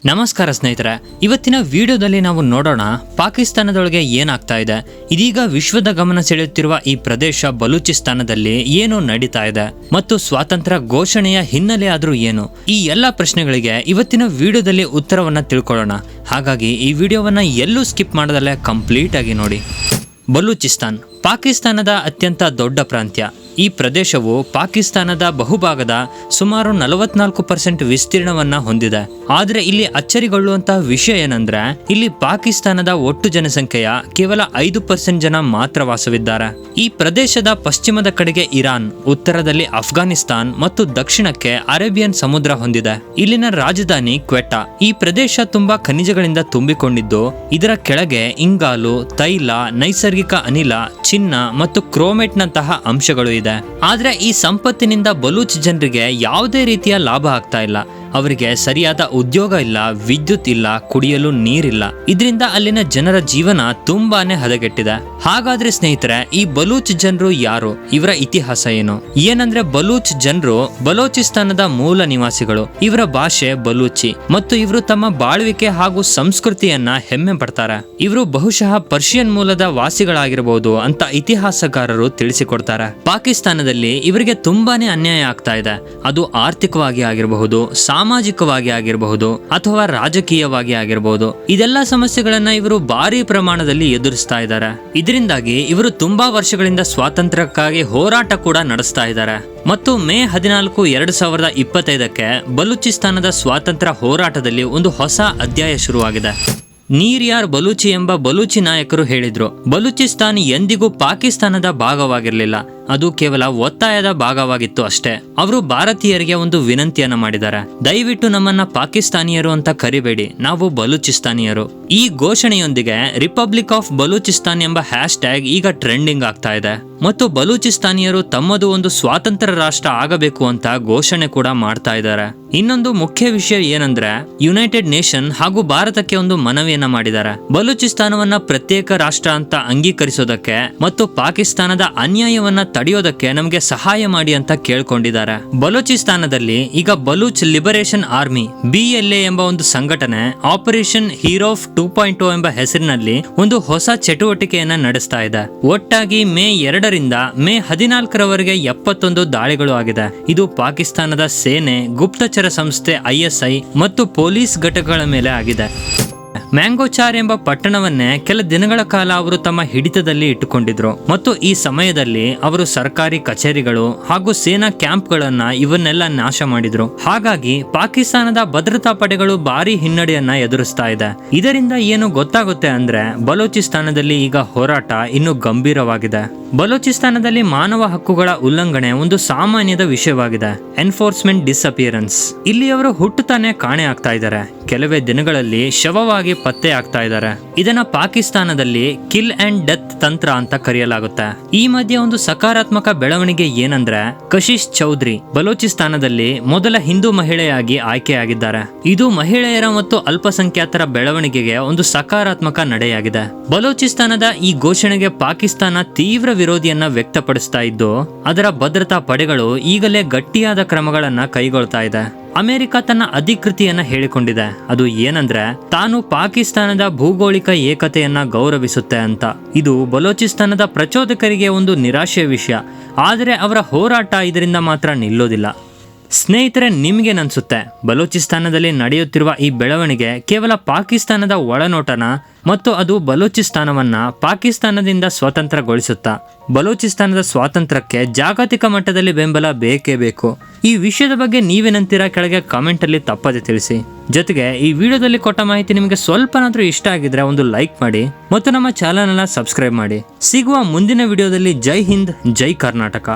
ನಮಸ್ಕಾರ ಸ್ನೇಹಿತರೆ, ಇವತ್ತಿನ ವಿಡಿಯೋದಲ್ಲಿ ನಾವು ನೋಡೋಣ ಪಾಕಿಸ್ತಾನದೊಳಗೆ ಏನಾಗ್ತಾ ಇದೆ. ಇದೀಗ ವಿಶ್ವದ ಗಮನ ಸೆಳೆಯುತ್ತಿರುವ ಈ ಪ್ರದೇಶ ಬಲೂಚಿಸ್ತಾನದಲ್ಲಿ ಏನು ನಡೀತಾ ಇದೆ ಮತ್ತು ಸ್ವಾತಂತ್ರ್ಯ ಘೋಷಣೆಯ ಹಿನ್ನೆಲೆ ಆದ್ರೂ ಏನು, ಈ ಎಲ್ಲ ಪ್ರಶ್ನೆಗಳಿಗೆ ಇವತ್ತಿನ ವಿಡಿಯೋದಲ್ಲಿ ಉತ್ತರವನ್ನ ತಿಳ್ಕೊಳ್ಳೋಣ. ಹಾಗಾಗಿ ಈ ವಿಡಿಯೋವನ್ನ ಎಲ್ಲೂ ಸ್ಕಿಪ್ ಮಾಡದಲ್ಲೇ ಕಂಪ್ಲೀಟ್ ಆಗಿ ನೋಡಿ. ಬಲೂಚಿಸ್ತಾನ್ ಪಾಕಿಸ್ತಾನದ ಅತ್ಯಂತ ದೊಡ್ಡ ಪ್ರಾಂತ್ಯ. ಈ ಪ್ರದೇಶವು ಪಾಕಿಸ್ತಾನದ ಬಹುಭಾಗದ ಸುಮಾರು 44% ವಿಸ್ತೀರ್ಣವನ್ನ ಹೊಂದಿದೆ. ಆದ್ರೆ ಇಲ್ಲಿ ಅಚ್ಚರಿಗೊಳ್ಳುವಂತಹ ವಿಷಯ ಏನಂದ್ರೆ, ಇಲ್ಲಿ ಪಾಕಿಸ್ತಾನದ ಒಟ್ಟು ಜನಸಂಖ್ಯೆಯ ಕೇವಲ 5% ಜನ ಮಾತ್ರ ವಾಸವಿದ್ದಾರೆ. ಈ ಪ್ರದೇಶದ ಪಶ್ಚಿಮದ ಕಡೆಗೆ ಇರಾನ್, ಉತ್ತರದಲ್ಲಿ ಅಫ್ಘಾನಿಸ್ತಾನ್ ಮತ್ತು ದಕ್ಷಿಣಕ್ಕೆ ಅರೇಬಿಯನ್ ಸಮುದ್ರ ಹೊಂದಿದೆ. ಇಲ್ಲಿನ ರಾಜಧಾನಿ ಕ್ವೆಟಾ. ಈ ಪ್ರದೇಶ ತುಂಬಾ ಖನಿಜಗಳಿಂದ ತುಂಬಿಕೊಂಡಿದ್ದು, ಇದರ ಕೆಳಗೆ ಇಂಗಾಲು, ತೈಲ, ನೈಸರ್ಗಿಕ ಅನಿಲ, ಚಿನ್ನ ಮತ್ತು ಕ್ರೋಮೇಟ್ ನಂತಹ ಅಂಶಗಳು ಇದೆ. ಆದ್ರೆ ಈ ಸಂಪತ್ತಿನಿಂದ ಬಲೂಚ್ ಜನರಿಗೆ ಯಾವುದೇ ರೀತಿಯ ಲಾಭ ಆಗ್ತಾ ಇಲ್ಲ. ಅವರಿಗೆ ಸರಿಯಾದ ಉದ್ಯೋಗ ಇಲ್ಲ, ವಿದ್ಯುತ್ ಇಲ್ಲ, ಕುಡಿಯಲು ನೀರಿಲ್ಲ. ಇದರಿಂದ ಅಲ್ಲಿನ ಜನರ ಜೀವನ ತುಂಬಾನೇ ಹದಗೆಟ್ಟಿದೆ. ಹಾಗಾದ್ರೆ ಸ್ನೇಹಿತರೆ, ಈ ಬಲೂಚ್ ಜನರು ಯಾರು, ಇವರ ಇತಿಹಾಸ ಏನು? ಏನಂದ್ರೆ, ಬಲೂಚ್ ಜನರು ಬಲೂಚಿಸ್ತಾನದ ಮೂಲ ನಿವಾಸಿಗಳು. ಇವರ ಭಾಷೆ ಬಲೂಚಿ ಮತ್ತು ಇವರು ತಮ್ಮ ಬಾಳ್ವಿಕೆ ಹಾಗೂ ಸಂಸ್ಕೃತಿಯನ್ನ ಹೆಮ್ಮೆ ಪಡ್ತಾರೆ. ಇವರು ಬಹುಶಃ ಪರ್ಷಿಯನ್ ಮೂಲದ ವಾಸಿಗಳಾಗಿರಬಹುದು ಅಂತ ಇತಿಹಾಸಕಾರರು ತಿಳಿಸಿಕೊಡ್ತಾರೆ. ಪಾಕಿಸ್ತಾನದಲ್ಲಿ ಇವರಿಗೆ ತುಂಬಾನೇ ಅನ್ಯಾಯ ಆಗ್ತಾ ಇದೆ. ಅದು ಆರ್ಥಿಕವಾಗಿ ಆಗಿರಬಹುದು, ಸಾಮಾಜಿಕವಾಗಿ ಆಗಿರಬಹುದು ಅಥವಾ ರಾಜಕೀಯವಾಗಿ ಆಗಿರಬಹುದು. ಇದೆಲ್ಲ ಸಮಸ್ಯೆಗಳನ್ನ ಇವರು ಭಾರಿ ಪ್ರಮಾಣದಲ್ಲಿ ಎದುರಿಸ್ತಾ ಇದ್ದಾರೆ. ಇದರಿಂದಾಗಿ ಇವರು ತುಂಬಾ ವರ್ಷಗಳಿಂದ ಸ್ವಾತಂತ್ರ್ಯಕ್ಕಾಗಿ ಹೋರಾಟ ಕೂಡ ನಡೆಸ್ತಾ ಇದ್ದಾರೆ. ಮತ್ತು ಮೇ 14, 2025ಕ್ಕೆ ಬಲೂಚಿಸ್ತಾನದ ಸ್ವಾತಂತ್ರ್ಯ ಹೋರಾಟದಲ್ಲಿ ಒಂದು ಹೊಸ ಅಧ್ಯಾಯ ಶುರುವಾಗಿದೆ. ನೀರ್ ಯಾರ್ ಬಲೂಚಿ ಎಂಬ ಬಲೂಚಿ ನಾಯಕರು ಹೇಳಿದ್ರು, ಬಲೂಚಿಸ್ತಾನ್ ಎಂದಿಗೂ ಪಾಕಿಸ್ತಾನದ ಭಾಗವಾಗಿರಲಿಲ್ಲ, ಅದು ಕೇವಲ ಒತ್ತಾಯದ ಭಾಗವಾಗಿತ್ತು ಅಷ್ಟೇ. ಅವರು ಭಾರತೀಯರಿಗೆ ಒಂದು ವಿನಂತಿಯನ್ನ ಮಾಡಿದ್ದಾರೆ, ದಯವಿಟ್ಟು ನಮ್ಮನ್ನ ಪಾಕಿಸ್ತಾನಿಯರು ಅಂತ ಕರಿಬೇಡಿ, ನಾವು ಬಲೂಚಿಸ್ತಾನಿಯರು. ಈ ಘೋಷಣೆಯೊಂದಿಗೆ ರಿಪಬ್ಲಿಕ್ ಆಫ್ ಬಲೂಚಿಸ್ತಾನ್ ಎಂಬ ಹ್ಯಾಶ್ಟ್ಯಾಗ್ ಈಗ ಟ್ರೆಂಡಿಂಗ್ ಆಗ್ತಾ ಇದೆ ಮತ್ತು ಬಲೂಚಿಸ್ತಾನಿಯರು ತಮ್ಮದು ಒಂದು ಸ್ವಾತಂತ್ರ್ಯ ರಾಷ್ಟ್ರ ಆಗಬೇಕು ಅಂತ ಘೋಷಣೆ ಕೂಡ ಮಾಡ್ತಾ ಇದ್ದಾರೆ. ಇನ್ನೊಂದು ಮುಖ್ಯ ವಿಷಯ ಏನಂದ್ರೆ, ಯುನೈಟೆಡ್ ನೇಷನ್ ಹಾಗೂ ಭಾರತಕ್ಕೆ ಒಂದು ಮನವಿಯನ್ನ ಮಾಡಿದ್ದಾರೆ. ಬಲೂಚಿಸ್ತಾನವನ್ನ ಪ್ರತ್ಯೇಕ ರಾಷ್ಟ್ರ ಅಂತ ಅಂಗೀಕರಿಸೋದಕ್ಕೆ ಮತ್ತು ಪಾಕಿಸ್ತಾನದ ಅನ್ಯಾಯವನ್ನ ತಡೆಯೋದಕ್ಕೆ ನಮಗೆ ಸಹಾಯ ಮಾಡಿ ಅಂತ ಕೇಳ್ಕೊಂಡಿದ್ದಾರೆ. ಬಲೂಚಿಸ್ತಾನದಲ್ಲಿ ಈಗ ಬಲೂಚ್ ಲಿಬರೇಷನ್ ಆರ್ಮಿ BLA ಎಂಬ ಒಂದು ಸಂಘಟನೆ ಆಪರೇಷನ್ ಹೀರೋಫ್ 2.0 ಎಂಬ ಹೆಸರಿನಲ್ಲಿ ಒಂದು ಹೊಸ ಚಟುವಟಿಕೆಯನ್ನ ನಡೆಸ್ತಾ ಇದೆ. ಒಟ್ಟಾಗಿ ಮೇ 2ರಿಂದ ಮೇ 14ರವರೆಗೆ 71 ದಾಳಿಗಳು ಆಗಿದೆ. ಇದು ಪಾಕಿಸ್ತಾನದ ಸೇನೆ, ಗುಪ್ತಚರ ಸಂಸ್ಥೆ ISI ಮತ್ತು ಪೊಲೀಸ್ ಘಟಕಗಳ ಮೇಲೆ ಆಗಿದೆ. ಮ್ಯಾಂಗೋಚಾರ್ ಎಂಬ ಪಟ್ಟಣವನ್ನೇ ಕೆಲ ದಿನಗಳ ಕಾಲ ಅವರು ತಮ್ಮ ಹಿಡಿತದಲ್ಲಿ ಇಟ್ಟುಕೊಂಡಿದ್ರು ಮತ್ತು ಈ ಸಮಯದಲ್ಲಿ ಅವರು ಸರ್ಕಾರಿ ಕಚೇರಿಗಳು ಹಾಗೂ ಸೇನಾ ಕ್ಯಾಂಪ್ಗಳನ್ನ ಇವನ್ನೆಲ್ಲ ನಾಶ ಮಾಡಿದ್ರು. ಹಾಗಾಗಿ ಪಾಕಿಸ್ತಾನದ ಭದ್ರತಾ ಪಡೆಗಳು ಭಾರಿ ಹಿನ್ನಡೆಯನ್ನ ಎದುರಿಸ್ತಾ ಇದೆ. ಇದರಿಂದ ಏನು ಗೊತ್ತಾಗುತ್ತೆ ಅಂದ್ರೆ, ಬಲೂಚಿಸ್ತಾನದಲ್ಲಿ ಈಗ ಹೋರಾಟ ಇನ್ನು ಗಂಭೀರವಾಗಿದೆ. ಬಲೂಚಿಸ್ತಾನದಲ್ಲಿ ಮಾನವ ಹಕ್ಕುಗಳ ಉಲ್ಲಂಘನೆ ಒಂದು ಸಾಮಾನ್ಯದ ವಿಷಯವಾಗಿದೆ. ಎನ್ಫೋರ್ಸ್ಮೆಂಟ್ ಡಿಸ್ಅಪಿಯರೆನ್ಸ್. ಇಲ್ಲಿ ಅವರು ಹುಟ್ಟುತ್ತಾನೆ ಕಾಣೆ ಆಗ್ತಾ ಇದ್ದಾರೆ, ಕೆಲವೇ ದಿನಗಳಲ್ಲಿ ಶವವಾಗಿ ಪತ್ತೆ ಆಗ್ತಾ ಇದ್ದಾರೆ. ಇದನ್ನ ಪಾಕಿಸ್ತಾನದಲ್ಲಿ ಕಿಲ್ ಅಂಡ್ ಡೆತ್ ತಂತ್ರ ಅಂತ ಕರೆಯಲಾಗುತ್ತೆ. ಈ ಮಧ್ಯೆ ಒಂದು ಸಕಾರಾತ್ಮಕ ಬೆಳವಣಿಗೆ ಏನಂದ್ರೆ, ಕಶಿಶ್ ಚೌಧರಿ ಬಲೂಚಿಸ್ತಾನದಲ್ಲಿ ಮೊದಲ ಹಿಂದೂ ಮಹಿಳೆಯಾಗಿ ಆಯ್ಕೆಯಾಗಿದ್ದಾರೆ. ಇದು ಮಹಿಳೆಯರ ಮತ್ತು ಅಲ್ಪಸಂಖ್ಯಾತರ ಬೆಳವಣಿಗೆಗೆ ಒಂದು ಸಕಾರಾತ್ಮಕ ನಡೆಯಾಗಿದೆ. ಬಲೂಚಿಸ್ತಾನದ ಈ ಘೋಷಣೆಗೆ ಪಾಕಿಸ್ತಾನ ತೀವ್ರ ವಿರೋಧಿಯನ್ನ ವ್ಯಕ್ತಪಡಿಸ್ತಾ ಇದ್ದು, ಅದರ ಭದ್ರತಾ ಪಡೆಗಳು ಈಗಲೇ ಗಟ್ಟಿಯಾದ ಕ್ರಮಗಳನ್ನ ಕೈಗೊಳ್ತಾ ಇದೆ. ಅಮೆರಿಕ ತನ್ನ ಅಧಿಕೃತಿಯನ್ನ ಹೇಳಿಕೊಂಡಿದೆ. ಅದು ಏನಂದ್ರೆ, ತಾನು ಪಾಕಿಸ್ತಾನದ ಭೌಗೋಳಿಕ ಏಕತೆಯನ್ನ ಗೌರವಿಸುತ್ತೆ ಅಂತ. ಇದು ಬಲೂಚಿಸ್ತಾನದ ಪ್ರಚೋದಕರಿಗೆ ಒಂದು ನಿರಾಶೆಯ ವಿಷಯ. ಆದರೆ ಅವರ ಹೋರಾಟ ಇದರಿಂದ ಮಾತ್ರ ನಿಲ್ಲೋದಿಲ್ಲ. ಸ್ನೇಹಿತರೆ, ನಿಮ್ಗೇನನ್ಸುತ್ತೆ? ಬಲೂಚಿಸ್ತಾನದಲ್ಲಿ ನಡೆಯುತ್ತಿರುವ ಈ ಬೆಳವಣಿಗೆ ಕೇವಲ ಪಾಕಿಸ್ತಾನದ ಒಳನೋಟನ ಮತ್ತು ಅದು ಬಲೂಚಿಸ್ತಾನವನ್ನ ಪಾಕಿಸ್ತಾನದಿಂದ ಸ್ವತಂತ್ರಗೊಳಿಸುತ್ತಾ? ಬಲೂಚಿಸ್ತಾನದ ಸ್ವಾತಂತ್ರ್ಯಕ್ಕೆ ಜಾಗತಿಕ ಮಟ್ಟದಲ್ಲಿ ಬೆಂಬಲ ಬೇಕೇ ಬೇಕು. ಈ ವಿಷಯದ ಬಗ್ಗೆ ನೀವೇನಂತೀರಾ? ಕೆಳಗೆ ಕಾಮೆಂಟ್ ಅಲ್ಲಿ ತಪ್ಪದೆ ತಿಳಿಸಿ. ಜೊತೆಗೆ ಈ ವಿಡಿಯೋದಲ್ಲಿ ಕೊಟ್ಟ ಮಾಹಿತಿ ನಿಮಗೆ ಸ್ವಲ್ಪನಾದ್ರೂ ಇಷ್ಟ ಆಗಿದ್ರೆ ಒಂದು ಲೈಕ್ ಮಾಡಿ ಮತ್ತು ನಮ್ಮ ಚಾನೆಲ್ ಅನ್ನ ಸಬ್ಸ್ಕ್ರೈಬ್ ಮಾಡಿ. ಸಿಗುವ ಮುಂದಿನ ವಿಡಿಯೋದಲ್ಲಿ. ಜೈ ಹಿಂದ್, ಜೈ ಕರ್ನಾಟಕ.